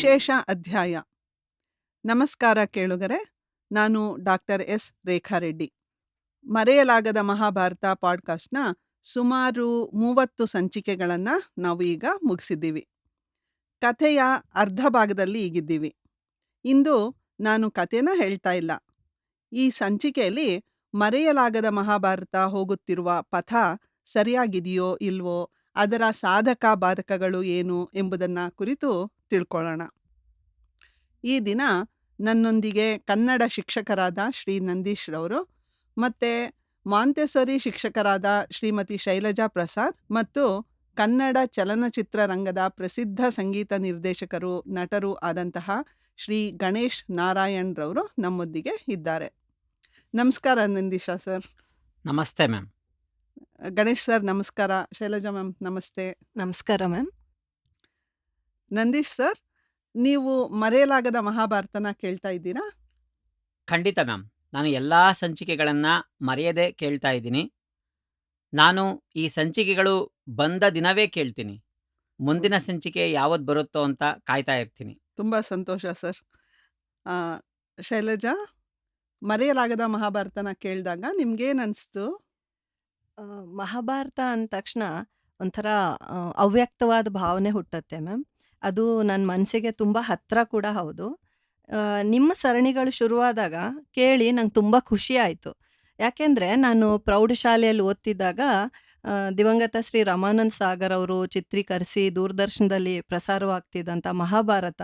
ವಿಶೇಷ ಅಧ್ಯಾಯ. ನಮಸ್ಕಾರ ಕೇಳುಗರೆ, ನಾನು ಡಾಕ್ಟರ್ ಎಸ್ ರೇಖಾರೆಡ್ಡಿ. ಮರೆಯಲಾಗದ ಮಹಾಭಾರತ ಪಾಡ್ಕಾಸ್ಟ್ನ ಸುಮಾರು 30 ಸಂಚಿಕೆಗಳನ್ನು ನಾವು ಈಗ ಮುಗಿಸಿದ್ದೀವಿ. ಕಥೆಯ ಅರ್ಧ ಭಾಗದಲ್ಲಿ ಈಗಿದ್ದೀವಿ. ಇಂದು ನಾನು ಕಥೆನ ಹೇಳ್ತಾ ಇಲ್ಲ. ಈ ಸಂಚಿಕೆಯಲ್ಲಿ ಮರೆಯಲಾಗದ ಮಹಾಭಾರತ ಹೋಗುತ್ತಿರುವ ಪಥ ಸರಿಯಾಗಿದೆಯೋ ಇಲ್ವೋ, ಅದರ ಸಾಧಕ ಬಾಧಕಗಳು ಏನು ಎಂಬುದನ್ನು ಕುರಿತು ತಿಳ್ಕೊಳ್ಳೋಣ. ಈ ದಿನ ನನ್ನೊಂದಿಗೆ ಕನ್ನಡ ಶಿಕ್ಷಕರಾದ ಶ್ರೀ ನಂದೀಶ್ ರವರು ಮತ್ತು ಮಾಂತೆಸೊರಿ ಶಿಕ್ಷಕರಾದ ಶ್ರೀಮತಿ ಶೈಲಜಾ ಪ್ರಸಾದ್ ಮತ್ತು ಕನ್ನಡ ಚಲನಚಿತ್ರ ರಂಗದ ಪ್ರಸಿದ್ಧ ಸಂಗೀತ ನಿರ್ದೇಶಕರು, ನಟರು ಆದಂತಹ ಶ್ರೀ ಗಣೇಶ್ ನಾರಾಯಣ್ ರವರು ನಮ್ಮೊಂದಿಗೆ ಇದ್ದಾರೆ. ನಮಸ್ಕಾರ ನಂದೀಶ ಸರ್. ನಮಸ್ತೆ ಮ್ಯಾಮ್. ಗಣೇಶ್ ಸರ್ ನಮಸ್ಕಾರ. ಶೈಲಜಾ ಮ್ಯಾಮ್ ನಮಸ್ತೆ. ನಮಸ್ಕಾರ ಮ್ಯಾಮ್. ನಂದೀಶ್ ಸರ್, ನೀವು ಮರೆಯಲಾಗದ ಮಹಾಭಾರತನ ಕೇಳ್ತಾ ಇದ್ದೀರಾ? ಖಂಡಿತ ಮ್ಯಾಮ್. ನಾನು ಎಲ್ಲ ಸಂಚಿಕೆಗಳನ್ನು ಮರೆಯದೆ ಕೇಳ್ತಾ ಇದ್ದೀನಿ. ನಾನು ಈ ಸಂಚಿಕೆಗಳು ಬಂದ ದಿನವೇ ಕೇಳ್ತೀನಿ. ಮುಂದಿನ ಸಂಚಿಕೆ ಯಾವತ್ತು ಬರುತ್ತೋ ಅಂತ ಕಾಯ್ತಾ ಇರ್ತೀನಿ. ತುಂಬ ಸಂತೋಷ ಸರ್. ಆ, ಶೈಲಜಾ, ಮರೆಯಲಾಗದ ಮಹಾಭಾರತನ ಕೇಳಿದಾಗ ನಿಮ್ಗೇನು ಅನಿಸ್ತು? ಮಹಾಭಾರತ ಅಂದ ತಕ್ಷಣ ಒಂಥರ ಅವ್ಯಕ್ತವಾದ ಭಾವನೆ ಹುಟ್ಟುತ್ತೆ ಮ್ಯಾಮ್. ಅದು ನನ್ನ ಮನಸ್ಸಿಗೆ ತುಂಬ ಹತ್ತಿರ ಕೂಡ ಹೌದು. ನಿಮ್ಮ ಸರಣಿಗಳು ಶುರುವಾದಾಗ ಕೇಳಿ ನಂಗೆ ತುಂಬ ಖುಷಿ ಆಯಿತು. ಯಾಕೆಂದರೆ ನಾನು ಪ್ರೌಢಶಾಲೆಯಲ್ಲಿ ಓದ್ತಿದ್ದಾಗ ದಿವಂಗತ ಶ್ರೀ ರಮಾನಂದ್ ಸಾಗರ್ ಅವರು ಚಿತ್ರೀಕರಿಸಿ ದೂರದರ್ಶನದಲ್ಲಿ ಪ್ರಸಾರವಾಗ್ತಿದ್ದಂಥ ಮಹಾಭಾರತ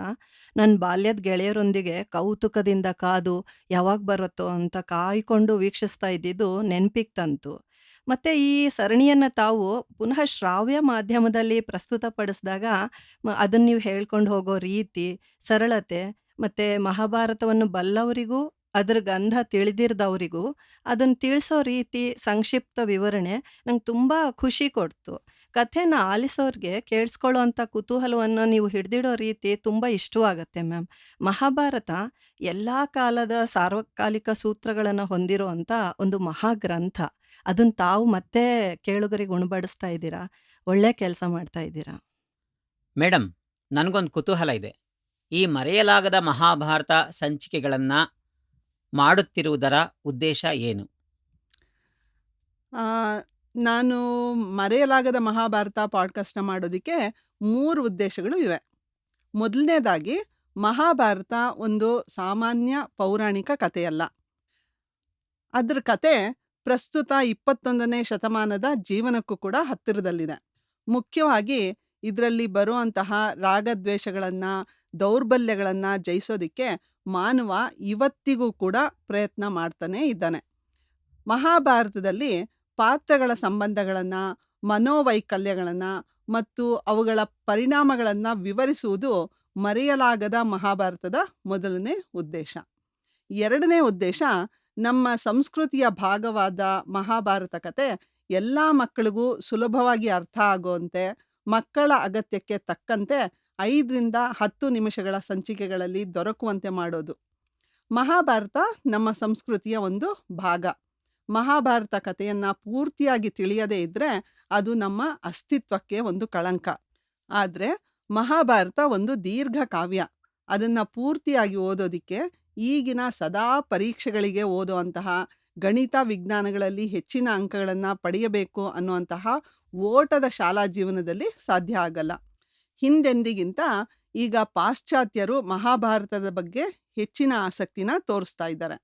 ನನ್ನ ಬಾಲ್ಯದ ಗೆಳೆಯರೊಂದಿಗೆ ಕೌತುಕದಿಂದ ಕಾದು ಯಾವಾಗ ಬರುತ್ತೋ ಅಂತ ಕಾಯ್ಕೊಂಡು ವೀಕ್ಷಿಸ್ತಾ ಇದ್ದಿದ್ದು ನೆನಪಿಗೆ ತಂತು. ಮತ್ತು ಈ ಸರಣಿಯನ್ನು ತಾವು ಪುನಃ ಶ್ರಾವ್ಯ ಮಾಧ್ಯಮದಲ್ಲಿ ಪ್ರಸ್ತುತಪಡಿಸಿದಾಗ ಅದನ್ನು ನೀವು ಹೇಳ್ಕೊಂಡು ಹೋಗೋ ರೀತಿ, ಸರಳತೆ ಮತ್ತು ಮಹಾಭಾರತವನ್ನು ಬಲ್ಲವರಿಗೂ ಅದರ ಗಂಧ ತಿಳಿದಿರದವರಿಗೂ ಅದನ್ನು ತಿಳಿಸೋ ರೀತಿ, ಸಂಕ್ಷಿಪ್ತ ವಿವರಣೆ ನಂಗೆ ತುಂಬ ಖುಷಿ ಕೊಡ್ತು. ಕಥೆನ ಆಲಿಸೋರಿಗೆ ಕೇಳಿಸ್ಕೊಳ್ಳೋ ಅಂಥ ಕುತೂಹಲವನ್ನು ನೀವು ಹಿಡಿದಿಡೋ ರೀತಿ ತುಂಬ ಇಷ್ಟವಾಗತ್ತೆ ಮ್ಯಾಮ್. ಮಹಾಭಾರತ ಎಲ್ಲ ಕಾಲದ ಸಾರ್ವಕಾಲಿಕ ಸೂತ್ರಗಳನ್ನು ಹೊಂದಿರೋ ಅಂಥ ಒಂದು ಮಹಾಗ್ರಂಥ. ಅದನ್ನು ತಾವು ಮತ್ತೆ ಕೇಳುಗರಿಗೆ ಉಣಬಡಿಸ್ತಾ ಇದ್ದೀರಾ. ಒಳ್ಳೆ ಕೆಲಸ ಮಾಡ್ತಾ ಇದ್ದೀರಾ ಮೇಡಮ್, ನನಗೊಂದು ಕುತೂಹಲ ಇದೆ. ಈ ಮರೆಯಲಾಗದ ಮಹಾಭಾರತ ಸಂಚಿಕೆಗಳನ್ನು ಮಾಡುತ್ತಿರುವುದರ ಉದ್ದೇಶ ಏನು? ನಾನು ಮರೆಯಲಾಗದ ಮಹಾಭಾರತ ಪಾಡ್ಕಾಸ್ಟ್ನ ಮಾಡೋದಕ್ಕೆ 3 ಉದ್ದೇಶಗಳು ಇವೆ. ಮೊದಲನೇದಾಗಿ, ಮಹಾಭಾರತ ಒಂದು ಸಾಮಾನ್ಯ ಪೌರಾಣಿಕ ಕಥೆಯಲ್ಲ. ಅದರ ಕತೆ ಪ್ರಸ್ತುತ 21ನೇ ಶತಮಾನದ ಜೀವನಕ್ಕೂ ಕೂಡ ಹತ್ತಿರದಲ್ಲಿದೆ. ಮುಖ್ಯವಾಗಿ ಇದರಲ್ಲಿ ಬರುವಂತಹ ರಾಗದ್ವೇಷಗಳನ್ನು, ದೌರ್ಬಲ್ಯಗಳನ್ನು ಜಯಿಸೋದಕ್ಕೆ ಮಾನವ ಇವತ್ತಿಗೂ ಕೂಡ ಪ್ರಯತ್ನ ಮಾಡ್ತಾನೇ ಇದ್ದಾನೆ. ಮಹಾಭಾರತದಲ್ಲಿ ಪಾತ್ರಗಳ ಸಂಬಂಧಗಳನ್ನು, ಮನೋವೈಕಲ್ಯಗಳನ್ನು ಮತ್ತು ಅವುಗಳ ಪರಿಣಾಮಗಳನ್ನು ವಿವರಿಸುವುದು ಮರೆಯಲಾಗದ ಮಹಾಭಾರತದ ಮೊದಲನೇ ಉದ್ದೇಶ. ಎರಡನೇ ಉದ್ದೇಶ, ನಮ್ಮ ಸಂಸ್ಕೃತಿಯ ಭಾಗವಾದ ಮಹಾಭಾರತ ಕತೆ ಎಲ್ಲ ಮಕ್ಕಳಿಗೂ ಸುಲಭವಾಗಿ ಅರ್ಥ ಆಗುವಂತೆ, ಮಕ್ಕಳ ಅಗತ್ಯಕ್ಕೆ ತಕ್ಕಂತೆ 5ರಿಂದ 10 ನಿಮಿಷಗಳ ಸಂಚಿಕೆಗಳಲ್ಲಿ ದೊರಕುವಂತೆ ಮಾಡೋದು. ಮಹಾಭಾರತ ನಮ್ಮ ಸಂಸ್ಕೃತಿಯ ಒಂದು ಭಾಗ. ಮಹಾಭಾರತ ಕಥೆಯನ್ನು ಪೂರ್ತಿಯಾಗಿ ತಿಳಿಯದೇ ಇದ್ದರೆ ಅದು ನಮ್ಮ ಅಸ್ತಿತ್ವಕ್ಕೆ ಒಂದು ಕಳಂಕ. ಆದರೆ ಮಹಾಭಾರತ ಒಂದು ದೀರ್ಘ ಕಾವ್ಯ. ಅದನ್ನು ಪೂರ್ತಿಯಾಗಿ ಓದೋದಕ್ಕೆ ಈಗಿನ ಸದಾ ಪರೀಕ್ಷೆಗಳಿಗೆ ಓದುವಂತಹ, ಗಣಿತ ವಿಜ್ಞಾನಗಳಲ್ಲಿ ಹೆಚ್ಚಿನ ಅಂಕಗಳನ್ನು ಪಡೆಯಬೇಕು ಅನ್ನುವಂತಹ ಓಟದ ಶಾಲಾ ಜೀವನದಲ್ಲಿ ಸಾಧ್ಯ ಆಗಲ್ಲ. ಹಿಂದೆಂದಿಗಿಂತ ಈಗ ಪಾಶ್ಚಾತ್ಯರು ಮಹಾಭಾರತದ ಬಗ್ಗೆ ಹೆಚ್ಚಿನ ಆಸಕ್ತಿನ ತೋರಿಸ್ತಾ ಇದ್ದಾರೆ.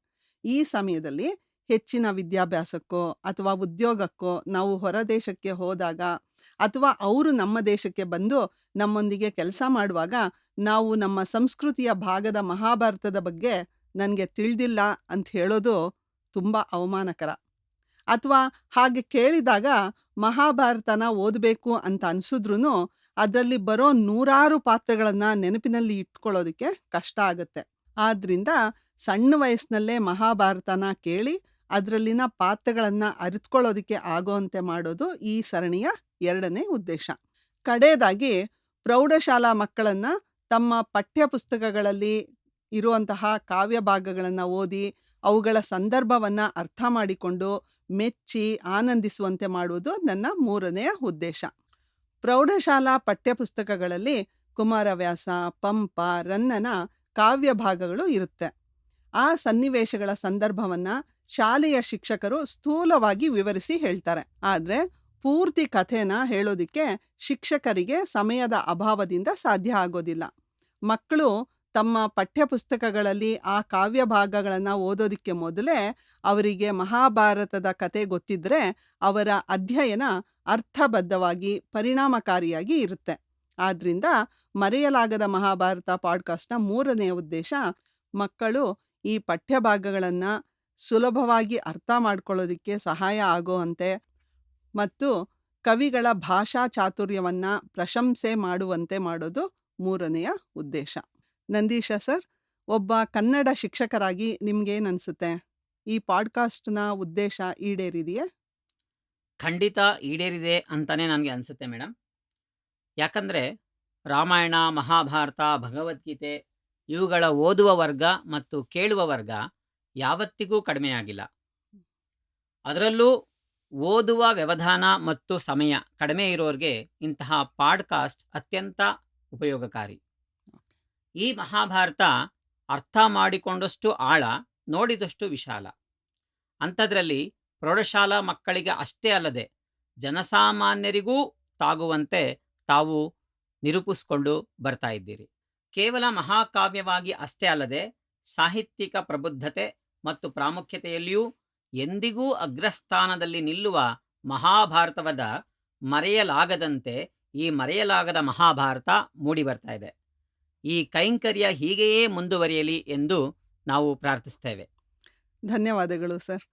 ಈ ಸಮಯದಲ್ಲಿ ಹೆಚ್ಚಿನ ವಿದ್ಯಾಭ್ಯಾಸಕ್ಕೋ ಅಥವಾ ಉದ್ಯೋಗಕ್ಕೋ ನಾವು ಹೊರದೇಶಕ್ಕೆ ಹೋದಾಗ, ಅಥವಾ ಅವರು ನಮ್ಮ ದೇಶಕ್ಕೆ ಬಂದು ನಮ್ಮೊಂದಿಗೆ ಕೆಲಸ ಮಾಡುವಾಗ ನಾವು ನಮ್ಮ ಸಂಸ್ಕೃತಿಯ ಭಾಗದ ಮಹಾಭಾರತದ ಬಗ್ಗೆ ನನಗೆ ತಿಳಿದಿಲ್ಲ ಅಂತ ಹೇಳೋದು ತುಂಬ ಅವಮಾನಕರ. ಅಥವಾ ಹಾಗೆ ಕೇಳಿದಾಗ ಮಹಾಭಾರತನ ಓದಬೇಕು ಅಂತ ಅನಿಸಿದ್ರೂ ಅದರಲ್ಲಿ ಬರೋ 100 ಪಾತ್ರಗಳನ್ನು ನೆನಪಿನಲ್ಲಿ ಇಟ್ಕೊಳ್ಳೋದಕ್ಕೆ ಕಷ್ಟ ಆಗುತ್ತೆ. ಆದ್ದರಿಂದ ಸಣ್ಣ ವಯಸ್ಸಿನಲ್ಲೇ ಮಹಾಭಾರತನ ಕೇಳಿ ಅದರಲ್ಲಿನ ಪಾತ್ರಗಳನ್ನು ಅರಿತುಕೊಳ್ಳೋದಕ್ಕೆ ಆಗೋವಂತೆ ಮಾಡೋದು ಈ ಸರಣಿಯ ಎರಡನೇ ಉದ್ದೇಶ. ಕಡೆಯದಾಗಿ, ಪ್ರೌಢಶಾಲಾ ಮಕ್ಕಳನ್ನು ತಮ್ಮ ಪಠ್ಯಪುಸ್ತಕಗಳಲ್ಲಿ ಇರುವಂತಹ ಕಾವ್ಯ ಭಾಗಗಳನ್ನು ಓದಿ ಅವುಗಳ ಸಂದರ್ಭವನ್ನು ಅರ್ಥ ಮಾಡಿಕೊಂಡು ಮೆಚ್ಚಿ ಆನಂದಿಸುವಂತೆ ಮಾಡುವುದು ನನ್ನ 3ನೇ ಉದ್ದೇಶ. ಪ್ರೌಢಶಾಲಾ ಪಠ್ಯಪುಸ್ತಕಗಳಲ್ಲಿ ಕುಮಾರವ್ಯಾಸ, ಪಂಪ, ರನ್ನನ ಕಾವ್ಯ ಭಾಗಗಳು ಇರುತ್ತೆ. ಆ ಸನ್ನಿವೇಶಗಳ ಸಂದರ್ಭವನ್ನು ಶಾಲೆಯ ಶಿಕ್ಷಕರು ಸ್ಥೂಲವಾಗಿ ವಿವರಿಸಿ ಹೇಳ್ತಾರೆ. ಆದರೆ ಪೂರ್ತಿ ಕಥೆನ ಹೇಳೋದಕ್ಕೆ ಶಿಕ್ಷಕರಿಗೆ ಸಮಯದ ಅಭಾವದಿಂದ ಸಾಧ್ಯ ಆಗೋದಿಲ್ಲ. ಮಕ್ಕಳು ತಮ್ಮ ಪಠ್ಯಪುಸ್ತಕಗಳಲ್ಲಿ ಆ ಕಾವ್ಯ ಭಾಗಗಳನ್ನು ಓದೋದಕ್ಕೆ ಮೊದಲೇ ಅವರಿಗೆ ಮಹಾಭಾರತದ ಕತೆ ಗೊತ್ತಿದ್ರೆ ಅವರ ಅಧ್ಯಯನ ಅರ್ಥಬದ್ಧವಾಗಿ ಪರಿಣಾಮಕಾರಿಯಾಗಿ ಇರುತ್ತೆ. ಆದ್ದರಿಂದ ಮರೆಯಲಾಗದ ಮಹಾಭಾರತ ಪಾಡ್ಕಾಸ್ಟ್ನ 3ನೇ ಉದ್ದೇಶ ಮಕ್ಕಳು ಈ ಪಠ್ಯಭಾಗಗಳನ್ನು ಸುಲಭವಾಗಿ ಅರ್ಥ ಮಾಡ್ಕೊಳ್ಳೋದಕ್ಕೆ ಸಹಾಯ ಆಗೋವಂತೆ ಮತ್ತು ಕವಿಗಳ ಭಾಷಾ ಚಾತುರ್ಯವನ್ನು ಪ್ರಶಂಸೆ ಮಾಡುವಂತೆ ಮಾಡೋದು 3ನೆಯ ಉದ್ದೇಶ. ನಂದೀಶ ಸರ್, ಒಬ್ಬ ಕನ್ನಡ ಶಿಕ್ಷಕರಾಗಿ ನಿಮ್ಗೇನನ್ಸುತ್ತೆ? ಈ ಪಾಡ್ಕಾಸ್ಟ್ನ ಉದ್ದೇಶ ಈಡೇರಿದೆಯೇ? ಖಂಡಿತ ಈಡೇರಿದೆ ಅಂತಾನೆ ನನಗೆ ಅನಿಸುತ್ತೆ ಮೇಡಮ್. ಯಾಕಂದರೆ ರಾಮಾಯಣ, ಮಹಾಭಾರತ, ಭಗವದ್ಗೀತೆ ಇವುಗಳ ಓದುವ ವರ್ಗ ಮತ್ತು ಕೇಳುವ ವರ್ಗ ಯಾವತ್ತಿಗೂ ಕಡಿಮೆಯಾಗಿಲ್ಲ. ಅದರಲ್ಲೂ ಓದುವ ವ್ಯವಧಾನ ಮತ್ತು ಸಮಯ ಕಡಿಮೆ ಇರೋರಿಗೆ ಇಂತಹ ಪಾಡ್ಕಾಸ್ಟ್ ಅತ್ಯಂತ ಉಪಯೋಗಕಾರಿ. ಈ ಮಹಾಭಾರತ ಅರ್ಥ ಮಾಡಿಕೊಂಡಷ್ಟು ಆಳ, ನೋಡಿದಷ್ಟು ವಿಶಾಲ. ಅಂಥದ್ರಲ್ಲಿ ಪ್ರೌಢಶಾಲಾ ಮಕ್ಕಳಿಗೆ ಅಷ್ಟೇ ಅಲ್ಲದೆ ಜನಸಾಮಾನ್ಯರಿಗೂ ತಾಗುವಂತೆ ತಾವು ನಿರೂಪಿಸ್ಕೊಂಡು ಬರ್ತಾ ಇದ್ದೀರಿ. ಕೇವಲ ಮಹಾಕಾವ್ಯವಾಗಿ ಅಷ್ಟೇ ಅಲ್ಲದೆ ಸಾಹಿತ್ಯಿಕ ಪ್ರಬುದ್ಧತೆ ಮತ್ತು ಪ್ರಾಮುಖ್ಯತೆಯಲ್ಲಿಯೂ ಎಂದಿಗೂ ಅಗ್ರಸ್ಥಾನದಲ್ಲಿ ನಿಲ್ಲುವ ಮಹಾಭಾರತವದ ಮರೆಯಲಾಗದಂತೆ ಈ ಮರೆಯಲಾಗದ ಮಹಾಭಾರತ ಮೂಡಿ ಬರ್ತಾ ಇದೆ. ಈ ಕೈಂಕರ್ಯ ಹೀಗೆಯೇ ಮುಂದುವರಿಯಲಿ ಎಂದು ನಾವು ಪ್ರಾರ್ಥಿಸ್ತೇವೆ. ಧನ್ಯವಾದಗಳು ಸರ್.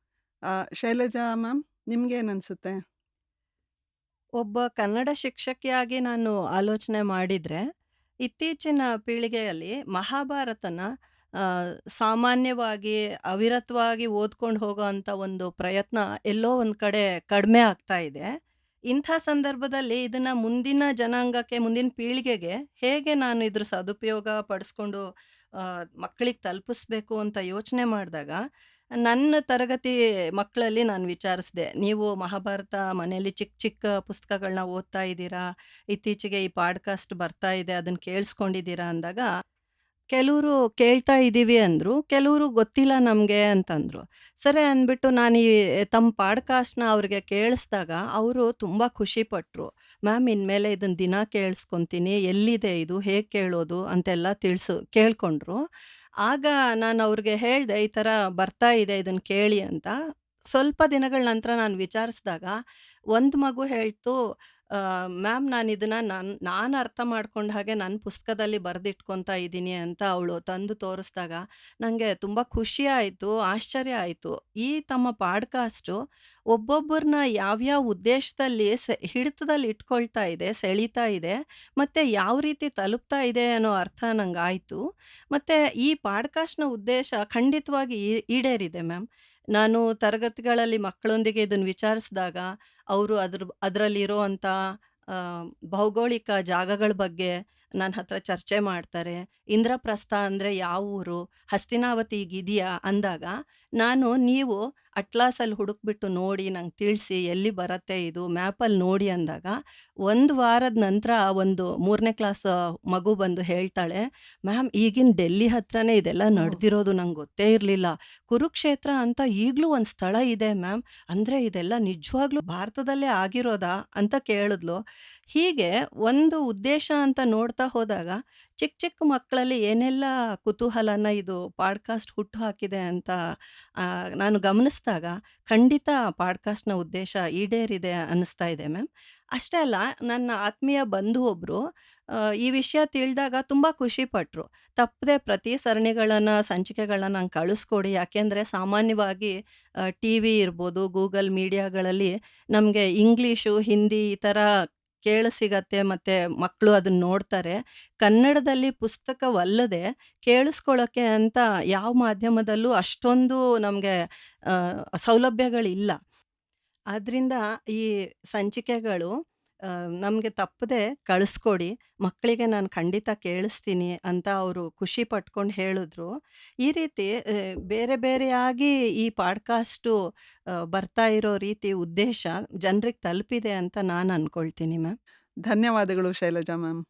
ಶೈಲಜಾ ಮ್ಯಾಮ್, ನಿಮ್ಗೇನನ್ಸುತ್ತೆ? ಒಬ್ಬ ಕನ್ನಡ ಶಿಕ್ಷಕಿಯಾಗಿ ನಾನು ಆಲೋಚನೆ ಮಾಡಿದರೆ, ಇತ್ತೀಚಿನ ಪೀಳಿಗೆಯಲ್ಲಿ ಮಹಾಭಾರತನ ಸಾಮಾನ್ಯವಾಗಿ ಅವಿರತವಾಗಿ ಓದ್ಕೊಂಡು ಹೋಗೋ ಅಂಥ ಒಂದು ಪ್ರಯತ್ನ ಎಲ್ಲೋ ಒಂದು ಕಡೆ ಕಡಿಮೆ ಆಗ್ತಾ ಇದೆ. ಇಂಥ ಸಂದರ್ಭದಲ್ಲಿ ಇದನ್ನು ಮುಂದಿನ ಜನಾಂಗಕ್ಕೆ, ಮುಂದಿನ ಪೀಳಿಗೆಗೆ ಹೇಗೆ ನಾನು ಇದ್ರ ಸದುಪಯೋಗ ಪಡಿಸ್ಕೊಂಡು ಮಕ್ಕಳಿಗೆ ತಲುಪಿಸ್ಬೇಕು ಅಂತ ಯೋಚನೆ ಮಾಡಿದಾಗ, ನನ್ನ ತರಗತಿ ಮಕ್ಕಳಲ್ಲಿ ನಾನು ವಿಚಾರಿಸಿದೆ, ನೀವು ಮಹಾಭಾರತ ಮನೆಯಲ್ಲಿ ಚಿಕ್ಕ ಚಿಕ್ಕ ಪುಸ್ತಕಗಳನ್ನ ಓದ್ತಾ ಇದ್ದೀರಾ, ಇತ್ತೀಚೆಗೆ ಈ ಪಾಡ್ಕಾಸ್ಟ್ ಬರ್ತಾ ಇದೆ, ಅದನ್ನು ಕೇಳಿಸ್ಕೊಂಡಿದ್ದೀರಾ ಅಂದಾಗ ಕೆಲವರು ಕೇಳ್ತಾ ಇದ್ದೀವಿ ಅಂದರು, ಕೆಲವರು ಗೊತ್ತಿಲ್ಲ ನಮಗೆ ಅಂತಂದರು. ಸರಿ ಅಂದ್ಬಿಟ್ಟು ನಾನು ಈ ತಮ್ಮ ಪಾಡ್ಕಾಸ್ಟ್ನ ಅವ್ರಿಗೆ ಕೇಳಿಸ್ದಾಗ ಅವರು ತುಂಬ ಖುಷಿಪಟ್ಟರು. ಮ್ಯಾಮ್, ಇನ್ಮೇಲೆ ಇದನ್ನು ದಿನ ಕೇಳಿಸ್ಕೊತೀನಿ, ಎಲ್ಲಿದೆ ಇದು, ಹೇಗೆ ಕೇಳೋದು ಅಂತೆಲ್ಲ ಕೇಳ್ಕೊಂಡ್ರು. ಆಗ ನಾನು ಅವ್ರಿಗೆ ಹೇಳಿದೆ, ಈ ಥರ ಬರ್ತಾ ಇದೆ, ಇದನ್ನು ಕೇಳಿ ಅಂತ. ಸ್ವಲ್ಪ ದಿನಗಳ ನಂತರ ನಾನು ವಿಚಾರಿಸಿದಾಗ ಒಂದು ಮಗು ಹೇಳ್ತು, ಮ್ಯಾಮ್, ನಾನು ಇದನ್ನು ನಾನು ಅರ್ಥ ಮಾಡ್ಕೊಂಡ ಹಾಗೆ ನನ್ನ ಪುಸ್ತಕದಲ್ಲಿ ಬರೆದಿಟ್ಕೊತಾ ಇದ್ದೀನಿ ಅಂತ ಅವಳು ತಂದು ತೋರಿಸಿದಾಗ ನನಗೆ ತುಂಬ ಖುಷಿ ಆಯಿತು, ಆಶ್ಚರ್ಯ ಆಯಿತು. ಈ ತಮ್ಮ ಪಾಡ್ಕಾಸ್ಟು ಒಬ್ಬೊಬ್ಬರನ್ನ ಯಾವ್ಯಾವ ಉದ್ದೇಶದಲ್ಲಿ ಹಿಡಿತದಲ್ಲಿ ಇಟ್ಕೊಳ್ತಾ ಇದೆ, ಸೆಳೀತಾ ಇದೆ, ಮತ್ತು ಯಾವ ರೀತಿ ತಲುಪ್ತಾ ಇದೆ ಅನ್ನೋ ಅರ್ಥ ನಂಗೆ ಆಯಿತು. ಮತ್ತು ಈ ಪಾಡ್ಕಾಸ್ಟ್ನ ಉದ್ದೇಶ ಖಂಡಿತವಾಗಿ ಈಡೇರಿದೆ ಮ್ಯಾಮ್. ನಾನು ತರಗತಿಗಳಲ್ಲಿ ಮಕ್ಕಳೊಂದಿಗೆ ಇದನ್ನು ವಿಚಾರಿಸಿದಾಗ ಅವರು ಅದರಲ್ಲಿರುವಂಥ ಭೌಗೋಳಿಕ ಜಾಗಗಳ ಬಗ್ಗೆ ನನ್ನ ಹತ್ರ ಚರ್ಚೆ ಮಾಡ್ತಾರೆ. ಇಂದ್ರಪ್ರಸ್ಥ ಅಂದರೆ ಯಾವ ಊರು, ಹಸ್ತಿನಾವತಿ ಈಗಿದೆಯಾ ಅಂದಾಗ ನೀವು ಅಟ್ಲಾಸಲ್ಲಿ ಹುಡುಕ್ಬಿಟ್ಟು ನೋಡಿ ನಂಗೆ ತಿಳಿಸಿ, ಎಲ್ಲಿ ಬರುತ್ತೆ ಇದು, ಮ್ಯಾಪಲ್ಲಿ ನೋಡಿ ಅಂದಾಗ 1 ವಾರದ ನಂತರ ಒಂದು 3ನೇ ಕ್ಲಾಸ್ ಮಗು ಬಂದು ಹೇಳ್ತಾಳೆ, ಮ್ಯಾಮ್, ಈಗಿನ ಡೆಲ್ಲಿ ಹತ್ರನೇ ಇದೆಲ್ಲ ನಡೆದಿರೋದು, ನಂಗೆ ಗೊತ್ತೇ ಇರಲಿಲ್ಲ. ಕುರುಕ್ಷೇತ್ರ ಅಂತ ಈಗಲೂ ಒಂದು ಸ್ಥಳ ಇದೆ ಮ್ಯಾಮ್, ಅಂದರೆ ಇದೆಲ್ಲ ನಿಜವಾಗ್ಲೂ ಭಾರತದಲ್ಲೇ ಆಗಿರೋದಾ ಅಂತ ಕೇಳಿದ್ಲು. ಹೀಗೆ ಒಂದು ಉದ್ದೇಶ ಅಂತ ನೋಡ್ತಾ ಹೋದಾಗ ಚಿಕ್ಕ ಚಿಕ್ಕ ಮಕ್ಕಳಲ್ಲಿ ಏನೆಲ್ಲ ಕುತೂಹಲನ ಇದು ಪಾಡ್ಕಾಸ್ಟ್ ಹುಟ್ಟು ಹಾಕಿದೆ ಅಂತ ನಾನು ಗಮನಿಸಿದಾಗ ಖಂಡಿತ ಪಾಡ್ಕಾಸ್ಟ್ನ ಉದ್ದೇಶ ಈಡೇರಿದೆ ಅನ್ನಿಸ್ತಾ ಇದೆ ಮ್ಯಾಮ್. ಅಷ್ಟೇ ಅಲ್ಲ, ನನ್ನ ಆತ್ಮೀಯ ಬಂಧು ಒಬ್ಬರು ಈ ವಿಷಯ ತಿಳಿದಾಗ ತುಂಬ ಖುಷಿಪಟ್ಟರು. ತಪ್ಪದೆ ಪ್ರತಿ ಸಂಚಿಕೆಗಳನ್ನ ನಂಗೆ ಕಳಿಸ್ಕೊಡಿ, ಯಾಕೆಂದರೆ ಸಾಮಾನ್ಯವಾಗಿ ಟಿ ವಿ ಇರ್ಬೋದು, ಗೂಗಲ್ ಮೀಡಿಯಾಗಳಲ್ಲಿ ನಮಗೆ ಇಂಗ್ಲೀಷು, ಹಿಂದಿ ಈ ಥರ ಸಿಗತ್ತೆ, ಮತ್ತು ಮಕ್ಕಳು ಅದನ್ನು ನೋಡ್ತಾರೆ. ಕನ್ನಡದಲ್ಲಿ ಪುಸ್ತಕವಲ್ಲದೆ ಕೇಳಿಸ್ಕೊಳ್ಳೋಕ್ಕೆ ಅಂತ ಯಾವ ಮಾಧ್ಯಮದಲ್ಲೂ ಅಷ್ಟೊಂದು ನಮಗೆ ಸೌಲಭ್ಯಗಳಿಲ್ಲ. ಆದ್ದರಿಂದ ಈ ಸಂಚಿಕೆಗಳು ನಮಗೆ ತಪ್ಪದೆ ಕಳಿಸ್ಕೊಡಿ, ಮಕ್ಕಳಿಗೆ ನಾನು ಖಂಡಿತ ಕೇಳಿಸ್ತೀನಿ ಅಂತ ಅವರು ಖುಷಿ ಪಟ್ಕೊಂಡು ಹೇಳಿದ್ರು. ಈ ರೀತಿ ಬೇರೆ ಬೇರೆಯಾಗಿ ಈ ಪಾಡ್ಕಾಸ್ಟು ಬರ್ತಾ ಇರೋ ರೀತಿ ಉದ್ದೇಶ ಜನರಿಗೆ ತಲುಪಿದೆ ಅಂತ ನಾನು ಅಂದ್ಕೊಳ್ತೀನಿ ಮ್ಯಾಮ್. ಧನ್ಯವಾದಗಳು ಶೈಲಜಾ ಮ್ಯಾಮ್.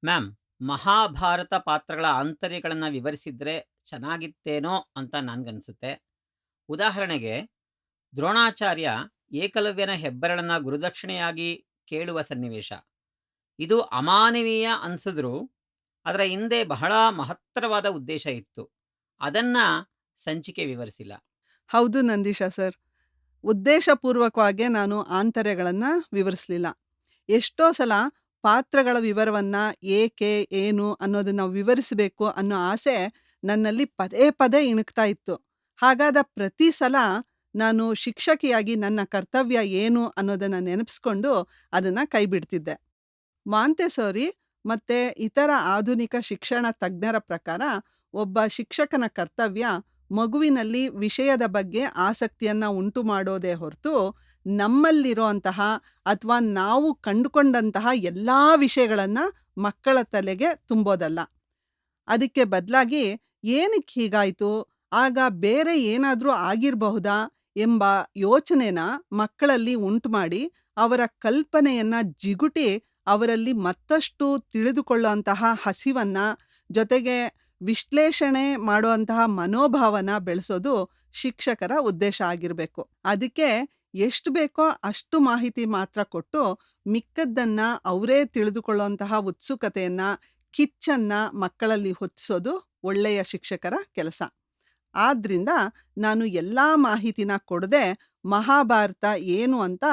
ಮ್ಯಾಮ್, ಮಹಾಭಾರತ ಪಾತ್ರಗಳ ಆಂತರ್ಯಗಳನ್ನು ವಿವರಿಸಿದ್ರೆ ಚೆನ್ನಾಗಿತ್ತೇನೋ ಅಂತ ನನ್ಗನ್ಸುತ್ತೆ. ಉದಾಹರಣೆಗೆ, ದ್ರೋಣಾಚಾರ್ಯ ಏಕಲವ್ಯನ ಹೆಬ್ಬೆರಳನ್ನ ಗುರುದಕ್ಷಿಣೆಯಾಗಿ ಕೇಳುವ ಸನ್ನಿವೇಶ. ಇದು ಅಮಾನವೀಯ ಅನ್ಸಿದ್ರೂ ಅದರ ಹಿಂದೆ ಬಹಳ ಮಹತ್ತರವಾದ ಉದ್ದೇಶ ಇತ್ತು. ಅದನ್ನ ಸಂಚಿಕೆ ವಿವರಿಸಿಲ್ಲ. ಹೌದು ನಂದೀಶ ಸರ್. ಉದ್ದೇಶಪೂರ್ವಕವಾಗೇ ನಾನು ಆಂತರ್ಯಗಳನ್ನು ವಿವರಿಸಲಿಲ್ಲ. ಎಷ್ಟೋ ಸಲ ಪಾತ್ರಗಳ ವಿವರವನ್ನು ಏಕೆ ಏನು ಅನ್ನೋದನ್ನು ವಿವರಿಸಬೇಕು ಅನ್ನೋ ಆಸೆ ನನ್ನಲ್ಲಿ ಪದೇ ಪದೇ ಇಣುಕ್ತಾ ಇತ್ತು. ಹಾಗಾದ ಪ್ರತಿ ಸಲ ನಾನು ಶಿಕ್ಷಕಿಯಾಗಿ ನನ್ನ ಕರ್ತವ್ಯ ಏನು ಅನ್ನೋದನ್ನು ನೆನಪಿಸ್ಕೊಂಡು ಅದನ್ನು ಕೈಬಿಡ್ತಿದ್ದೆ. ಮಾಂತೆಸೋರಿ ಮತ್ತು ಇತರ ಆಧುನಿಕ ಶಿಕ್ಷಣ ತಜ್ಞರ ಪ್ರಕಾರ ಒಬ್ಬ ಶಿಕ್ಷಕನ ಕರ್ತವ್ಯ ಮಗುವಿನಲ್ಲಿ ವಿಷಯದ ಬಗ್ಗೆ ಆಸಕ್ತಿಯನ್ನು ಉಂಟು ಮಾಡೋದೇ ಹೊರತು ನಮ್ಮಲ್ಲಿರೋಂತಹ ಅಥವಾ ನಾವು ಕಂಡುಕೊಂಡಂತಹ ಎಲ್ಲ ವಿಷಯಗಳನ್ನು ಮಕ್ಕಳ ತಲೆಗೆ ತುಂಬೋದಲ್ಲ. ಅದಕ್ಕೆ ಬದಲಾಗಿ ಏನಕ್ಕೆ ಹೀಗಾಯಿತು, ಆಗ ಬೇರೆ ಏನಾದರೂ ಆಗಿರಬಹುದಾ ಎಂಬ ಯೋಚನೆನ ಮಕ್ಕಳಲ್ಲಿ ಉಂಟು ಮಾಡಿ ಅವರ ಕಲ್ಪನೆಯನ್ನು ಜಿಗುಟಿ ಅವರಲ್ಲಿ ಮತ್ತಷ್ಟು ತಿಳಿದುಕೊಳ್ಳುವಂತಹ ಹಸಿವನ್ನು, ಜೊತೆಗೆ ವಿಶ್ಲೇಷಣೆ ಮಾಡುವಂತಹ ಮನೋಭಾವನ ಬೆಳೆಸೋದು ಶಿಕ್ಷಕರ ಉದ್ದೇಶ ಆಗಿರಬೇಕು. ಅದಕ್ಕೆ ಎಷ್ಟು ಬೇಕೋ ಅಷ್ಟು ಮಾಹಿತಿ ಮಾತ್ರ ಕೊಟ್ಟು ಮಿಕ್ಕದ್ದನ್ನು ಅವರೇ ತಿಳಿದುಕೊಳ್ಳುವಂತಹ ಉತ್ಸುಕತೆಯನ್ನು, ಕಿಚ್ಚನ್ನು ಮಕ್ಕಳಲ್ಲಿ ಹೊತ್ತಿಸೋದು ಒಳ್ಳೆಯ ಶಿಕ್ಷಕರ ಕೆಲಸ. ಆದ್ದರಿಂದ ನಾನು ಎಲ್ಲ ಮಾಹಿತಿನ ಕೊಡದೆ ಮಹಾಭಾರತ ಏನು ಅಂತ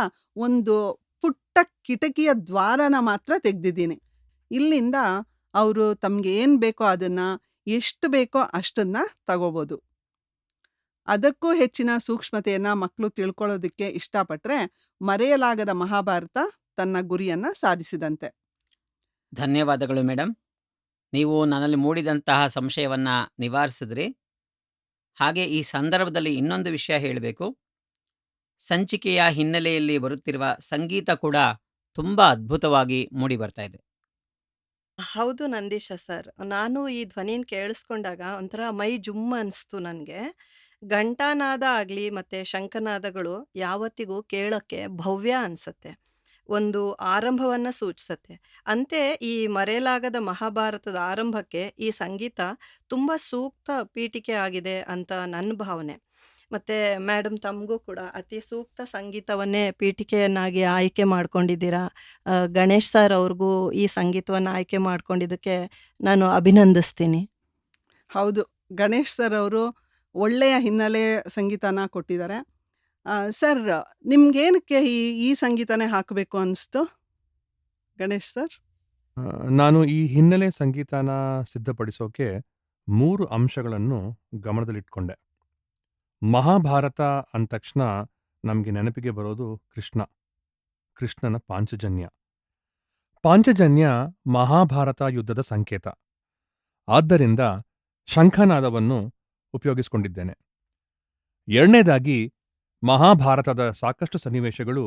ಒಂದು ಪುಟ್ಟ ಕಿಟಕಿಯ ದ್ವಾರನ ಮಾತ್ರ ತೆಗೆದಿದ್ದೀನಿ. ಇಲ್ಲಿಂದ ಅವರು ತಮಗೆ ಏನು ಬೇಕೋ ಅದನ್ನು, ಎಷ್ಟು ಬೇಕೋ ಅಷ್ಟನ್ನು ತಗೋಬೋದು. ಅದಕ್ಕೂ ಹೆಚ್ಚಿನ ಸೂಕ್ಷ್ಮತೆಯನ್ನು ಮಕ್ಕಳು ತಿಳ್ಕೊಳ್ಳೋದಕ್ಕೆ ಇಷ್ಟಪಟ್ಟರೆ ಮರೆಯಲಾಗದ ಮಹಾಭಾರತ ತನ್ನ ಗುರಿಯನ್ನು ಸಾಧಿಸಿದಂತೆ. ಧನ್ಯವಾದಗಳು ಮೇಡಮ್. ನೀವು ನನ್ನಲ್ಲಿ ಮೂಡಿದಂತಹ ಸಂಶಯವನ್ನು ನಿವಾರಿಸಿದ್ರಿ. ಹಾಗೆ ಈ ಸಂದರ್ಭದಲ್ಲಿ ಇನ್ನೊಂದು ವಿಷಯ ಹೇಳಬೇಕು. ಸಂಚಿಕೆಯ ಹಿನ್ನೆಲೆಯಲ್ಲಿ ಬರುತ್ತಿರುವ ಸಂಗೀತ ಕೂಡ ತುಂಬ ಅದ್ಭುತವಾಗಿ ಮೂಡಿ ಬರ್ತಾ ಇದೆ. ಹೌದು ನಂದೀಶ ಸರ್. ನಾನು ಈ ಧ್ವನಿನ ಕೇಳಿಸ್ಕೊಂಡಾಗ ಒಂಥರ ಮೈ ಜುಮ್ ಅನಿಸ್ತು ನನಗೆ. ಘಂಟಾನಾದ ಆಗಲಿ ಮತ್ತು ಶಂಖನಾದಗಳು ಯಾವತ್ತಿಗೂ ಕೇಳೋಕ್ಕೆ ಭವ್ಯ ಅನಿಸುತ್ತೆ. ಒಂದು ಆರಂಭವನ್ನು ಸೂಚಿಸುತ್ತೆ. ಅಂತೆ ಈ ಮರೆಯಲಾಗದ ಮಹಾಭಾರತದ ಆರಂಭಕ್ಕೆ ಈ ಸಂಗೀತ ತುಂಬ ಸೂಕ್ತ ಪೀಠಿಕೆ ಆಗಿದೆ ಅಂತ ನನ್ನ ಭಾವನೆ. ಮತ್ತು ಮೇಡಮ್ ತಮಗೂ ಕೂಡ ಅತಿ ಸೂಕ್ತ ಸಂಗೀತವನ್ನೇ ಪೀಠಿಕೆಯನ್ನಾಗಿ ಆಯ್ಕೆ ಮಾಡ್ಕೊಂಡಿದ್ದೀರಾ. ಗಣೇಶ್ ಸರ್ ಅವ್ರಿಗೂ ಈ ಸಂಗೀತವನ್ನು ಆಯ್ಕೆ ಮಾಡ್ಕೊಂಡಿದ್ದಕ್ಕೆ ನಾನು ಅಭಿನಂದಿಸ್ತೀನಿ. ಹೌದು, ಗಣೇಶ್ ಸರ್ ಅವರು ಒಳ್ಳೆಯ ಹಿನ್ನೆಲೆ ಸಂಗೀತನ ಕೊಟ್ಟಿದ್ದಾರೆ. ಸರ್, ನಿಮ್ಗೇನಕ್ಕೆ ಈ ಸಂಗೀತನೇ ಹಾಕಬೇಕು ಅನಿಸ್ತು ಗಣೇಶ್ ಸರ್? ನಾನು ಈ ಹಿನ್ನೆಲೆ ಸಂಗೀತನ ಸಿದ್ಧಪಡಿಸೋಕೆ 3 ಅಂಶಗಳನ್ನು ಗಮನದಲ್ಲಿಟ್ಕೊಂಡೆ. ಮಹಾಭಾರತ ಅಂದ ತಕ್ಷಣ ನಮಗೆ ನೆನಪಿಗೆ ಬರೋದು ಕೃಷ್ಣನ ಪಾಂಚಜನ್ಯ. ಪಾಂಚಜನ್ಯ ಮಹಾಭಾರತ ಯುದ್ಧದ ಸಂಕೇತ. ಆದ್ದರಿಂದ ಶಂಖನಾದವನ್ನು ಉಪಯೋಗಿಸಿಕೊಂಡಿದ್ದೇನೆ. ಎರಡನೇದಾಗಿ, ಮಹಾಭಾರತದ ಸಾಕಷ್ಟು ಸನ್ನಿವೇಶಗಳು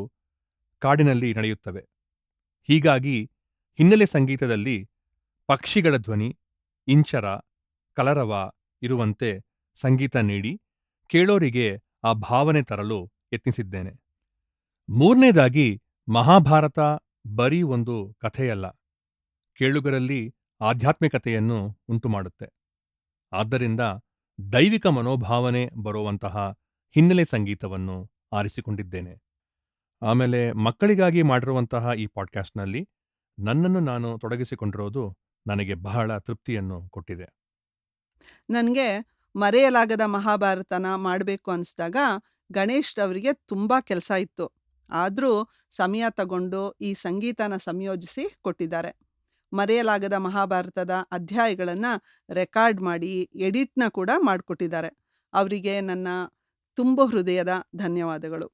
ಕಾಡಿನಲ್ಲಿ ನಡೆಯುತ್ತವೆ. ಹೀಗಾಗಿ ಹಿನ್ನೆಲೆ ಸಂಗೀತದಲ್ಲಿ ಪಕ್ಷಿಗಳ ಧ್ವನಿ, ಇಂಚರ, ಕಲರವ ಇರುವಂತೆ ಸಂಗೀತ ನೀಡಿ ಕೇಳೋರಿಗೆ ಆ ಭಾವನೆ ತರಲು ಯತ್ನಿಸಿದ್ದೇನೆ. ಮೂರನೇದಾಗಿ, ಮಹಾಭಾರತ ಬರೀ ಒಂದು ಕಥೆಯಲ್ಲ, ಕೇಳುಗರಲ್ಲಿ ಆಧ್ಯಾತ್ಮಿಕತೆಯನ್ನು ಉಂಟುಮಾಡುತ್ತೆ. ಆದ್ದರಿಂದ ದೈವಿಕ ಮನೋಭಾವನೆ ಬರುವಂತಹ ಹಿನ್ನೆಲೆ ಸಂಗೀತವನ್ನು ಆರಿಸಿಕೊಂಡಿದ್ದೇನೆ. ಆಮೇಲೆ ಮಕ್ಕಳಿಗಾಗಿ ಮಾಡಿರುವಂತಹ ಈ ಪಾಡ್ಕಾಸ್ಟ್ನಲ್ಲಿ ನನ್ನನ್ನು ನಾನು ತೊಡಗಿಸಿಕೊಂಡಿರೋದು ನನಗೆ ಬಹಳ ತೃಪ್ತಿಯನ್ನು ಕೊಟ್ಟಿದೆ. ನನಗೆ ಮರೆಯಲಾಗದ ಮಹಾಭಾರತನ ಮಾಡಬೇಕು ಅನಿಸ್ದಾಗ ಗಣೇಶ್ ಅವರಿಗೆ ತುಂಬ ಕೆಲಸ ಇತ್ತು. ಆದರೂ ಸಮಯ ತಗೊಂಡು ಈ ಸಂಗೀತನ ಸಂಯೋಜಿಸಿ ಕೊಟ್ಟಿದ್ದಾರೆ. ಮರೆಯಲಾಗದ ಮಹಾಭಾರತದ ಅಧ್ಯಾಯಗಳನ್ನು ರೆಕಾರ್ಡ್ ಮಾಡಿ ಎಡಿಟ್ನ ಕೂಡ ಮಾಡಿಕೊಟ್ಟಿದ್ದಾರೆ. ಅವರಿಗೆ ನನ್ನ ತುಂಬ ಹೃದಯದ ಧನ್ಯವಾದಗಳು.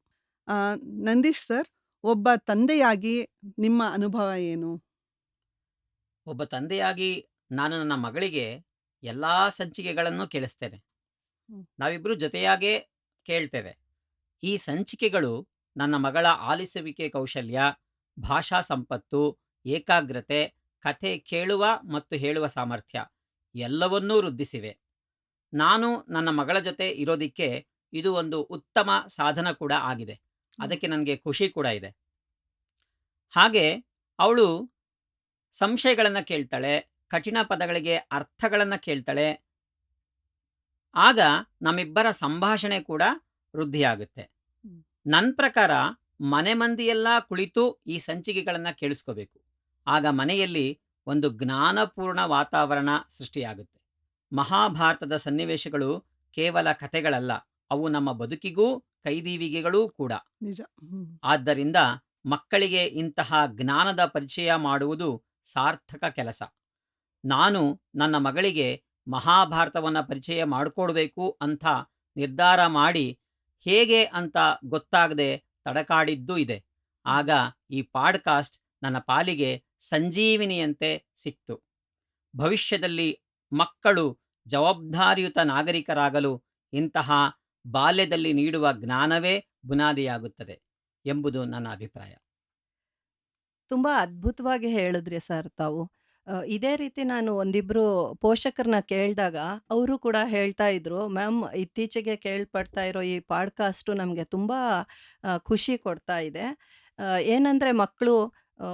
ನಂದೀಶ್ ಸರ್, ಒಬ್ಬ ತಂದೆಯಾಗಿ ನಿಮ್ಮ ಅನುಭವ ಏನು? ಒಬ್ಬ ತಂದೆಯಾಗಿ ನಾನು ನನ್ನ ಮಗಳಿಗೆ ಎಲ್ಲ ಸಂಚಿಕೆಗಳನ್ನು ಕೇಳಿಸ್ತೇನೆ. ನಾವಿಬ್ಬರು ಜೊತೆಯಾಗೇ ಕೇಳ್ತೇವೆ. ಈ ಸಂಚಿಕೆಗಳು ನನ್ನ ಮಗಳ ಆಲಿಸುವಿಕೆ ಕೌಶಲ್ಯ, ಭಾಷಾ ಸಂಪತ್ತು, ಏಕಾಗ್ರತೆ, ಕಥೆ ಕೇಳುವ ಮತ್ತು ಹೇಳುವ ಸಾಮರ್ಥ್ಯ ಎಲ್ಲವನ್ನೂ ವೃದ್ಧಿಸಿವೆ. ನಾನು ನನ್ನ ಮಗಳ ಜೊತೆ ಇರೋದಿಕ್ಕೆ ಇದು ಒಂದು ಉತ್ತಮ ಸಾಧನ ಕೂಡ ಆಗಿದೆ. ಅದಕ್ಕೆ ನನಗೆ ಖುಷಿ ಕೂಡ ಇದೆ. ಹಾಗೆ ಅವಳು ಸಂಶಯಗಳನ್ನು ಕೇಳ್ತಾಳೆ, ಕಠಿಣ ಪದಗಳಿಗೆ ಅರ್ಥಗಳನ್ನು ಕೇಳ್ತಾಳೆ. ಆಗ ನಮ್ಮಿಬ್ಬರ ಸಂಭಾಷಣೆ ಕೂಡ ವೃದ್ಧಿಯಾಗುತ್ತೆ. ಹ್ಮ್. ನನ್ನ ಪ್ರಕಾರ ಮನೆ ಮಂದಿಯೆಲ್ಲ ಕುಳಿತು ಈ ಸಂಚಿಕೆಗಳನ್ನು ಕೇಳಿಸ್ಕೋಬೇಕು. ಆಗ ಮನೆಯಲ್ಲಿ ಒಂದು ಜ್ಞಾನಪೂರ್ಣ ವಾತಾವರಣ ಸೃಷ್ಟಿಯಾಗುತ್ತೆ. ಮಹಾಭಾರತದ ಸನ್ನಿವೇಶಗಳು ಕೇವಲ ಕಥೆಗಳಲ್ಲ, ಅವು ನಮ್ಮ ಬದುಕಿಗೂ ಕೈದೀವಿಗೆಗಳೂ ಕೂಡ. ನಿಜ. ಆದ್ದರಿಂದ ಮಕ್ಕಳಿಗೆ ಇಂತಹ ಜ್ಞಾನದ ಪರಿಚಯ ಮಾಡುವುದು ಸಾರ್ಥಕ ಕೆಲಸ. ನಾನು ನನ್ನ ಮಗಳಿಗೆ ಮಹಾಭಾರತವನ್ನು ಪರಿಚಯ ಮಾಡಿಕೊಡ್ಬೇಕು ಅಂತ ನಿರ್ಧಾರ ಮಾಡಿ ಹೇಗೆ ಅಂತ ಗೊತ್ತಾಗದೆ ತಡಕಾಡಿದ್ದೂ ಇದೆ. ಆಗ ಈ ಪಾಡ್ಕಾಸ್ಟ್ ನನ್ನ ಪಾಲಿಗೆ ಸಂಜೀವಿನಿಯಂತೆ ಸಿಕ್ತು. ಭವಿಷ್ಯದಲ್ಲಿ ಮಕ್ಕಳು ಜವಾಬ್ದಾರಿಯುತ ನಾಗರಿಕರಾಗಲು ಇಂತಹ ಬಾಲ್ಯದಲ್ಲಿ ನೀಡುವ ಜ್ಞಾನವೇ ಬುನಾದಿಯಾಗುತ್ತದೆ ಎಂಬುದು ನನ್ನ ಅಭಿಪ್ರಾಯ. ತುಂಬಾ ಅದ್ಭುತವಾಗಿ ಹೇಳಿದ್ರಿ ಸರ್ ತಾವು. ಇದೇ ರೀತಿ ನಾನು ಒಂದಿಬ್ರು ಪೋಷಕರನ್ನ ಕೇಳಿದಾಗ ಅವರು ಕೂಡ ಹೇಳ್ತಾ ಇದ್ರು, ಮ್ಯಾಮ್ ಇತ್ತೀಚೆಗೆ ಕೇಳ್ಪಡ್ತಾ ಇರೋ ಈ ಪಾಡ್ಕಾಸ್ಟು ನಮಗೆ ತುಂಬ ಖುಷಿ ಕೊಡ್ತಾ ಇದೆ. ಏನಂದರೆ ಮಕ್ಕಳು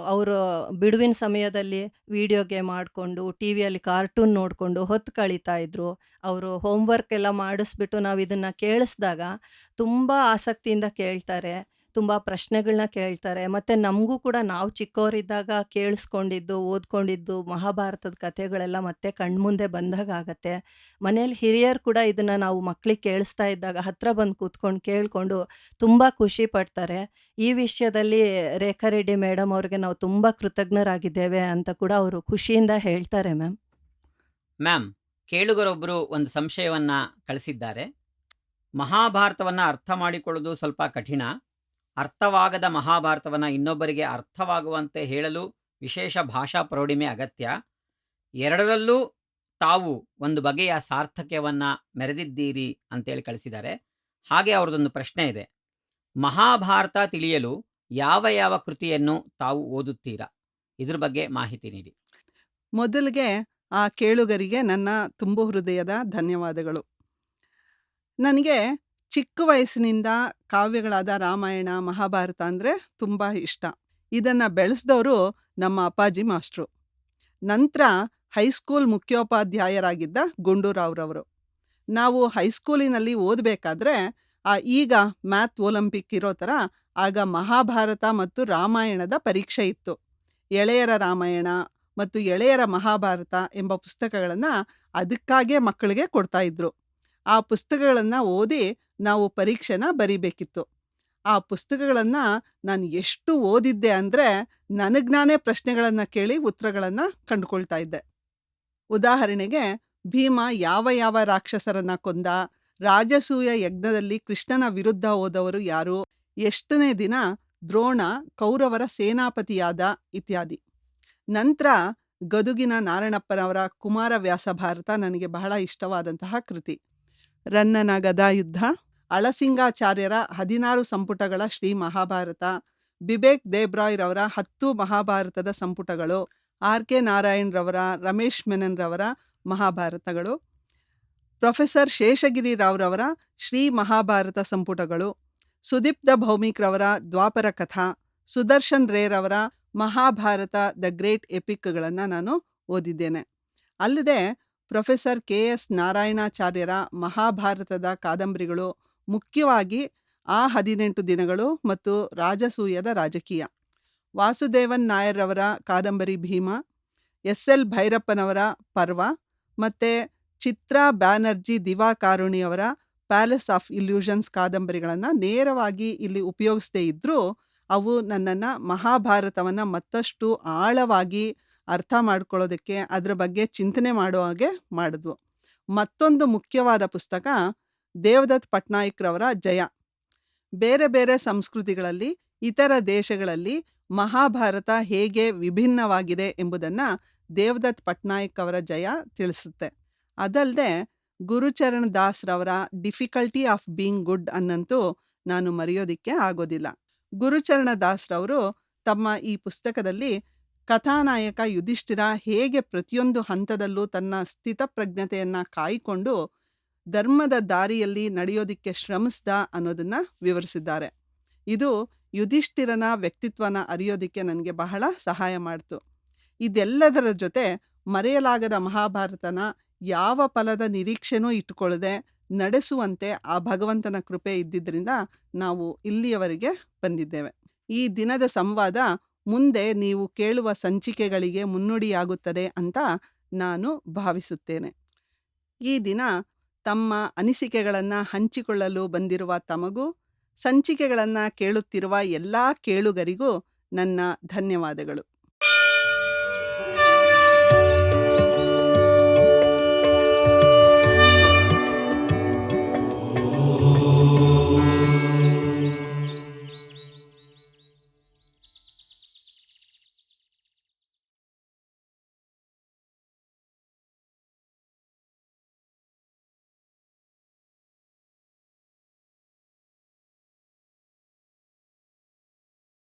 ಅವರು ಬಿಡುವಿನ ಸಮಯದಲ್ಲಿ ವಿಡಿಯೋ ಗೇಮ್ ಆಡಿಕೊಂಡು ಟಿ ವಿಯಲ್ಲಿ ಕಾರ್ಟೂನ್ ನೋಡಿಕೊಂಡು ಹೊತ್ತು ಕಳೀತಾ ಇದ್ರು. ಅವರು ಹೋಮ್ವರ್ಕ್ ಎಲ್ಲ ಮಾಡಿಸ್ಬಿಟ್ಟು ನಾವು ಇದನ್ನು ಕೇಳಿಸ್ದಾಗ ತುಂಬ ಆಸಕ್ತಿಯಿಂದ ಕೇಳ್ತಾರೆ, ತುಂಬ ಪ್ರಶ್ನೆಗಳನ್ನ ಕೇಳ್ತಾರೆ. ಮತ್ತು ನಮಗೂ ಕೂಡ ನಾವು ಚಿಕ್ಕವರಿದ್ದಾಗ ಕೇಳಿಸ್ಕೊಂಡಿದ್ದು ಓದ್ಕೊಂಡಿದ್ದು ಮಹಾಭಾರತದ ಕಥೆಗಳೆಲ್ಲ ಮತ್ತೆ ಕಣ್ಮುಂದೆ ಬಂದಾಗ ಆಗತ್ತೆ. ಮನೇಲಿ ಹಿರಿಯರು ಕೂಡ ಇದನ್ನು ನಾವು ಮಕ್ಕಳಿಗೆ ಕೇಳಿಸ್ತಾ ಇದ್ದಾಗ ಹತ್ರ ಬಂದು ಕೂತ್ಕೊಂಡು ಕೇಳಿಕೊಂಡು ತುಂಬ ಖುಷಿ ಪಡ್ತಾರೆ. ಈ ವಿಷಯದಲ್ಲಿ ರೇಖಾ ರೆಡ್ಡಿ ಮೇಡಮ್ ಅವ್ರಿಗೆ ನಾವು ತುಂಬ ಕೃತಜ್ಞರಾಗಿದ್ದೇವೆ ಅಂತ ಕೂಡ ಅವರು ಖುಷಿಯಿಂದ ಹೇಳ್ತಾರೆ ಮ್ಯಾಮ್. ಮ್ಯಾಮ್, ಕೇಳುಗರೊಬ್ಬರು ಒಂದು ಸಂಶಯವನ್ನು ಕಳಿಸಿದ್ದಾರೆ. ಮಹಾಭಾರತವನ್ನು ಅರ್ಥ ಮಾಡಿಕೊಳ್ಳೋದು ಸ್ವಲ್ಪ ಕಠಿಣ. ಅರ್ಥವಾಗದ ಮಹಾಭಾರತವನ್ನು ಇನ್ನೊಬ್ಬರಿಗೆ ಅರ್ಥವಾಗುವಂತೆ ಹೇಳಲು ವಿಶೇಷ ಭಾಷಾ ಪ್ರೌಢಿಮೆ ಅಗತ್ಯ. ಎರಡರಲ್ಲೂ ತಾವು ಒಂದು ಬಗೆಯ ಸಾರ್ಥಕ್ಯವನ್ನು ಮೆರೆದಿದ್ದೀರಿ ಅಂತೇಳಿ ಕಳಿಸಿದ್ದಾರೆ. ಹಾಗೆ ಅವ್ರದ್ದೊಂದು ಪ್ರಶ್ನೆ ಇದೆ. ಮಹಾಭಾರತ ತಿಳಿಯಲು ಯಾವ ಯಾವ ಕೃತಿಯನ್ನು ತಾವು ಓದುತ್ತೀರಾ? ಇದ್ರ ಬಗ್ಗೆ ಮಾಹಿತಿ ನೀಡಿ. ಮೊದಲಿಗೆ ಆ ಕೇಳುಗರಿಗೆ ನನ್ನ ತುಂಬು ಹೃದಯದ ಧನ್ಯವಾದಗಳು. ನನಗೆ ಚಿಕ್ಕ ವಯಸ್ಸಿನಿಂದ ಕಾವ್ಯಗಳಾದ ರಾಮಾಯಣ ಮಹಾಭಾರತ ಅಂದರೆ ತುಂಬ ಇಷ್ಟ. ಇದನ್ನು ಬೆಳೆಸಿದವರು ನಮ್ಮ ಅಪ್ಪಾಜಿ ಮಾಸ್ಟ್ರು. ನಂತರ ಹೈಸ್ಕೂಲ್ ಮುಖ್ಯೋಪಾಧ್ಯಾಯರಾಗಿದ್ದ ಗುಂಡೂರಾವ್ರವರು. ನಾವು ಹೈಸ್ಕೂಲಿನಲ್ಲಿ ಓದಬೇಕಾದ್ರೆ ಈಗ ಮ್ಯಾಥ್ ಒಲಿಂಪಿಕ್ ಇರೋ ಥರ ಆಗ ಮಹಾಭಾರತ ಮತ್ತು ರಾಮಾಯಣದ ಪರೀಕ್ಷೆ ಇತ್ತು. ಎಳೆಯರ ರಾಮಾಯಣ ಮತ್ತು ಎಳೆಯರ ಮಹಾಭಾರತ ಎಂಬ ಪುಸ್ತಕಗಳನ್ನು ಅದಕ್ಕಾಗೇ ಮಕ್ಕಳಿಗೆ ಕೊಡ್ತಾಯಿದ್ರು. ಆ ಪುಸ್ತಕಗಳನ್ನು ಓದಿ ನಾವು ಪರೀಕ್ಷೆನ ಬರೀಬೇಕಿತ್ತು. ಆ ಪುಸ್ತಕಗಳನ್ನು ನಾನು ಎಷ್ಟು ಓದಿದ್ದೆ ಅಂದರೆ ನನಗೆ ನಾನೇ ಪ್ರಶ್ನೆಗಳನ್ನು ಕೇಳಿ ಉತ್ತರಗಳನ್ನು ಕಂಡುಕೊಳ್ತಾ ಇದ್ದೆ. ಉದಾಹರಣೆಗೆ, ಭೀಮ ಯಾವ ಯಾವ ರಾಕ್ಷಸರನ್ನು ಕೊಂದ, ರಾಜಸೂಯ ಯಜ್ಞದಲ್ಲಿ ಕೃಷ್ಣನ ವಿರುದ್ಧ ಹೋದವರು ಯಾರು, ಎಷ್ಟನೇ ದಿನ ದ್ರೋಣ ಕೌರವರ ಸೇನಾಪತಿಯಾದ ಇತ್ಯಾದಿ. ನಂತರ ಗದುಗಿನ ನಾರಣಪ್ಪನವರ ಕುಮಾರವ್ಯಾಸ ಭಾರತ ನನಗೆ ಬಹಳ ಇಷ್ಟವಾದಂತಹ ಕೃತಿ. ರನ್ನನ ಗದಾಯುದ್ಧ, ಅಳಸಿಂಗಾಚಾರ್ಯರ 16 ಸಂಪುಟಗಳ ಶ್ರೀ ಮಹಾಭಾರತ, ಬಿಬೇಕ್ ದೇಬ್ರಾಯ್ರವರ 10 ಮಹಾಭಾರತದ ಸಂಪುಟಗಳು, ಆರ್ ಕೆ ನಾರಾಯಣರವರ, ರಮೇಶ್ ಮೆನನ್ರವರ ಮಹಾಭಾರತಗಳು, ಪ್ರೊಫೆಸರ್ ಶೇಷಗಿರಿ ರಾವ್ರವರ ಶ್ರೀ ಮಹಾಭಾರತ ಸಂಪುಟಗಳು, ಸುದೀಪ್ತ ಭೌಮಿಕ್ರವರ ದ್ವಾಪರ ಕಥಾ, ಸುದರ್ಶನ್ ರೇರವರ ಮಹಾಭಾರತ ದ ಗ್ರೇಟ್ ಎಪಿಕ್ಗಳನ್ನು ನಾನು ಓದಿದ್ದೇನೆ. ಅಲ್ಲದೆ ಪ್ರೊಫೆಸರ್ ಕೆ ಎಸ್ ನಾರಾಯಣಾಚಾರ್ಯರ ಮಹಾಭಾರತದ ಕಾದಂಬರಿಗಳು, ಮುಖ್ಯವಾಗಿ ಆ 18 ದಿನಗಳು ಮತ್ತು ರಾಜಸೂಯದ ರಾಜಕೀಯ, ವಾಸುದೇವನ್ ನಾಯರ್ರವರ ಕಾದಂಬರಿ ಭೀಮ, ಎಸ್ ಎಲ್ ಭೈರಪ್ಪನವರ ಪರ್ವ ಮತ್ತು ಚಿತ್ರಾ ಬ್ಯಾನರ್ಜಿ ದಿವಾಕಾರುಣಿಯವರ ಪ್ಯಾಲೇಸ್ ಆಫ್ ಇಲ್ಯೂಷನ್ಸ್ ಕಾದಂಬರಿಗಳನ್ನು ನೇರವಾಗಿ ಇಲ್ಲಿ ಉಪಯೋಗಿಸದೇ ಇದ್ದರೂ ಅವು ನನ್ನನ್ನು ಮಹಾಭಾರತವನ್ನು ಮತ್ತಷ್ಟು ಆಳವಾಗಿ ಅರ್ಥ ಮಾಡ್ಕೊಳ್ಳೋದಕ್ಕೆ, ಅದರ ಬಗ್ಗೆ ಚಿಂತನೆ ಮಾಡೋ ಹಾಗೆ ಮಾಡಿದ್ವು. ಮತ್ತೊಂದು ಮುಖ್ಯವಾದ ಪುಸ್ತಕ ದೇವದತ್ ಪಟ್ನಾಯಕ್ರವರ ಜಯ. ಬೇರೆ ಬೇರೆ ಸಂಸ್ಕೃತಿಗಳಲ್ಲಿ, ಇತರ ದೇಶಗಳಲ್ಲಿ ಮಹಾಭಾರತ ಹೇಗೆ ವಿಭಿನ್ನವಾಗಿದೆ ಎಂಬುದನ್ನು ದೇವದತ್ ಪಟ್ನಾಯಕ್ ಅವರ ಜಯ ತಿಳಿಸುತ್ತೆ. ಅದಲ್ಲದೆ ಗುರುಚರಣ್ ದಾಸ್ರವರ ಡಿಫಿಕಲ್ಟಿ ಆಫ್ ಬೀಯಿಂಗ್ ಗುಡ್ ಅನ್ನಂತೂ ನಾನು ಮರೆಯೋದಿಕ್ಕೆ ಆಗೋದಿಲ್ಲ. ಗುರುಚರಣ ದಾಸ್ರವರು ತಮ್ಮ ಈ ಪುಸ್ತಕದಲ್ಲಿ ಕಥಾನಾಯಕ ಯುಧಿಷ್ಠಿರ ಹೇಗೆ ಪ್ರತಿಯೊಂದು ಹಂತದಲ್ಲೂ ತನ್ನ ಸ್ಥಿತಪ್ರಜ್ಞತೆಯನ್ನು ಕಾಯ್ಕೊಂಡು ಧರ್ಮದ ದಾರಿಯಲ್ಲಿ ನಡೆಯೋದಿಕ್ಕೆ ಶ್ರಮಿಸ್ದ ಅನ್ನೋದನ್ನು ವಿವರಿಸಿದ್ದಾರೆ. ಇದು ಯುಧಿಷ್ಠಿರನ ವ್ಯಕ್ತಿತ್ವನ ಅರಿಯೋದಕ್ಕೆ ನನಗೆ ಬಹಳ ಸಹಾಯ ಮಾಡ್ತು. ಇದೆಲ್ಲದರ ಜೊತೆ ಮರೆಯಲಾಗದ ಮಹಾಭಾರತನ ಯಾವ ಫಲದ ನಿರೀಕ್ಷೆನೂ ಇಟ್ಟುಕೊಳ್ಳದೆ ನಡೆಸುವಂತೆ ಆ ಭಗವಂತನ ಕೃಪೆ ಇದ್ದಿದ್ದರಿಂದ ನಾವು ಇಲ್ಲಿಯವರೆಗೆ ಬಂದಿದ್ದೇವೆ. ಈ ದಿನದ ಸಂವಾದ ಮುಂದೆ ನೀವು ಕೇಳುವ ಸಂಚಿಕೆಗಳಿಗೆ ಮುನ್ನುಡಿಯಾಗುತ್ತದೆ ಅಂತ ನಾನು ಭಾವಿಸುತ್ತೇನೆ. ಈ ದಿನ ತಮ್ಮ ಅನಿಸಿಕೆಗಳನ್ನು ಹಂಚಿಕೊಳ್ಳಲು ಬಂದಿರುವ ತಮಗೂ, ಸಂಚಿಕೆಗಳನ್ನು ಕೇಳುತ್ತಿರುವ ಎಲ್ಲ ಕೇಳುಗರಿಗೂ ನನ್ನ ಧನ್ಯವಾದಗಳು.